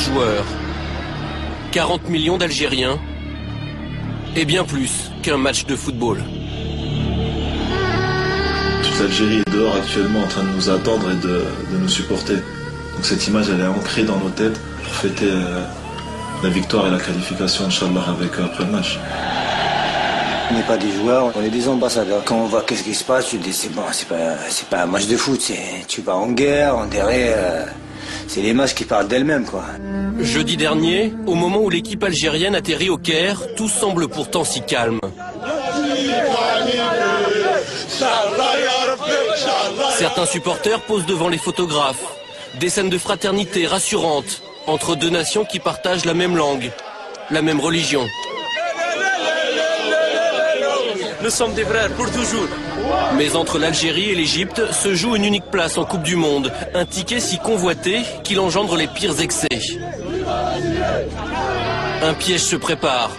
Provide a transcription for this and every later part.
joueurs, 40 millions d'Algériens et bien plus qu'un match de football. Toute l'Algérie est dehors actuellement en train de nous attendre et de nous supporter. Donc cette image elle est ancrée dans nos têtes pour fêter la victoire et la qualification, Inch'Allah, après le match. On n'est pas des joueurs, on est des ambassadeurs. Quand on voit qu'est-ce qui se passe, tu te dis c'est bon, c'est pas un match de foot, tu vas en guerre, on dirait, c'est les matchs qui parlent d'elles-mêmes, quoi. Jeudi dernier, au moment où l'équipe algérienne atterrit au Caire, tout semble pourtant si calme. Certains supporters posent devant les photographes. Des scènes de fraternité rassurantes entre deux nations qui partagent la même langue, la même religion. Nous sommes des frères pour toujours. Mais entre l'Algérie et l'Égypte se joue une unique place en Coupe du Monde. Un ticket si convoité qu'il engendre les pires excès. Un piège se prépare.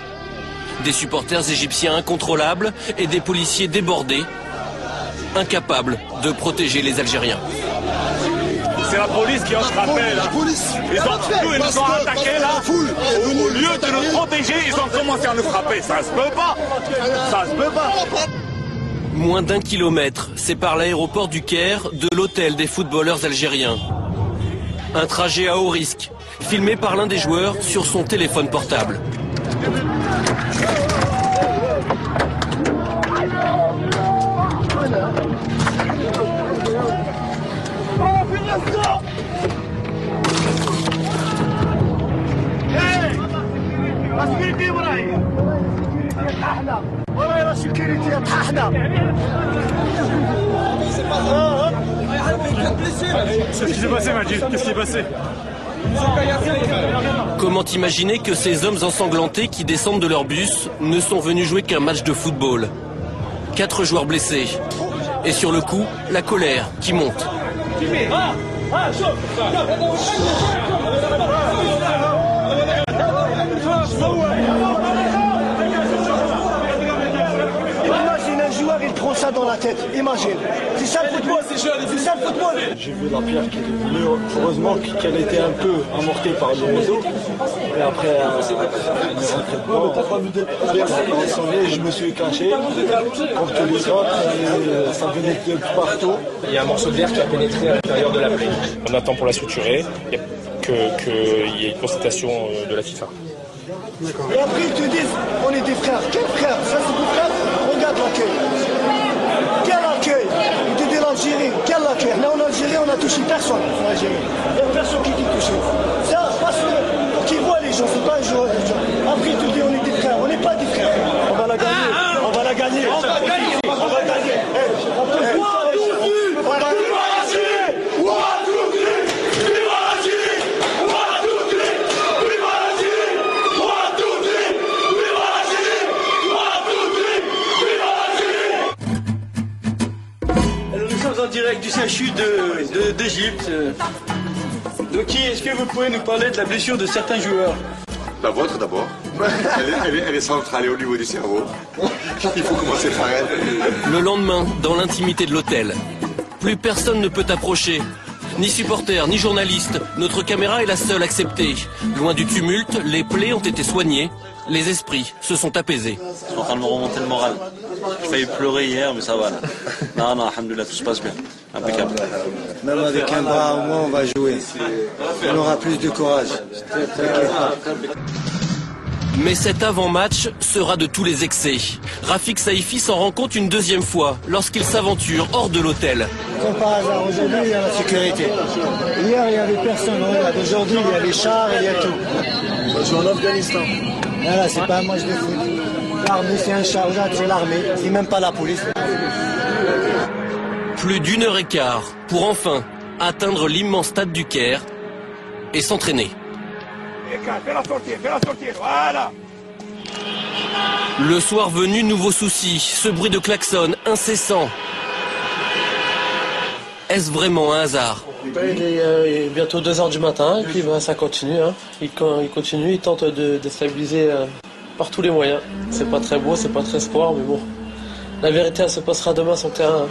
Des supporters égyptiens incontrôlables et des policiers débordés, incapables de protéger les Algériens. C'est la police qui a frappé là. Ils nous ont attaqués là. Au lieu de nous protéger, ils ont commencé à nous frapper. Ça se peut pas. Ça se peut pas. Moins d'1 kilomètre sépare l'aéroport du Caire de l'hôtel des footballeurs algériens. Un trajet à haut risque, filmé par l'un des joueurs sur son téléphone portable. Qu'est-ce qui s'est passé, Majid? Qu'est-ce qui est passé? Comment imaginer que ces hommes ensanglantés qui descendent de leur bus ne sont venus jouer qu'un match de football? 4 joueurs blessés. Et sur le coup, la colère qui monte. Imagine un joueur, il prend ça dans la tête. Imagine. C'est ça le football. C'est ça le football. J'ai vu la pierre qui est venue. Heureusement qu'elle était un peu amortée par le réseau. Et après, elle est rentrée dedans. Je me suis caché. Comme tous les autres, ça venait de partout. Il y a un morceau d'air qui a pénétré à l'intérieur de la plaie. On attend pour la suturer, qu'il y ait une constatation de la FIFA. Et après ils te disent, on est des frères. Quels frères? Ça c'est des frères? Regarde l'accueil. Quel accueil? Ils te disent l'Algérie. Quel accueil? Là en Algérie, on n'a touché personne. En Algérie. Il n'y a personne qui dit touché. Ça, parce que qui voit les gens, c'est pas un joueur. Après ils te disent, on est des frères. On n'est pas des frères. On va la gagner. On va la gagner. On va gagner. On va gagner. En direct du CHU d'Égypte. Donc, est-ce que vous pouvez nous parler de la blessure de certains joueurs? La vôtre d'abord. Elle est centrale au niveau du cerveau. Il faut commencer par elle. Le lendemain, dans l'intimité de l'hôtel, plus personne ne peut approcher. Ni supporters, ni journalistes. Notre caméra est la seule acceptée. Loin du tumulte, les plaies ont été soignées. Les esprits se sont apaisés. Je suis en train de me remonter le moral. J'ai failli pleurer hier, mais ça va là. Non, alhamdoulilah, tout se passe bien. Impeccable. Même avec un bras, au moins, on va jouer. On aura plus de courage. Mais cet avant-match sera de tous les excès. Rafik Saïfi s'en rend compte une deuxième fois lorsqu'il s'aventure hors de l'hôtel. Comme par hasard, aujourd'hui, il y a la sécurité. Hier, il n'y avait personne. Aujourd'hui, il y a les chars, il y a tout. Je suis en Afghanistan. Voilà, c'est pas un match de foot. L'armée, c'est un chargeat, c'est l'armée. C'est même pas la police. Plus d'1h15 pour enfin atteindre l'immense stade du Caire et s'entraîner. Fais-la sortir, voilà. Le soir venu, nouveau souci, ce bruit de klaxon incessant. Est-ce vraiment un hasard? Il est bientôt 2h du matin et puis ça continue. Hein. Il continue, il tente de déstabiliser par tous les moyens. C'est pas très beau, c'est pas très sport, mais bon. La vérité, elle se passera demain sur le terrain. Hein.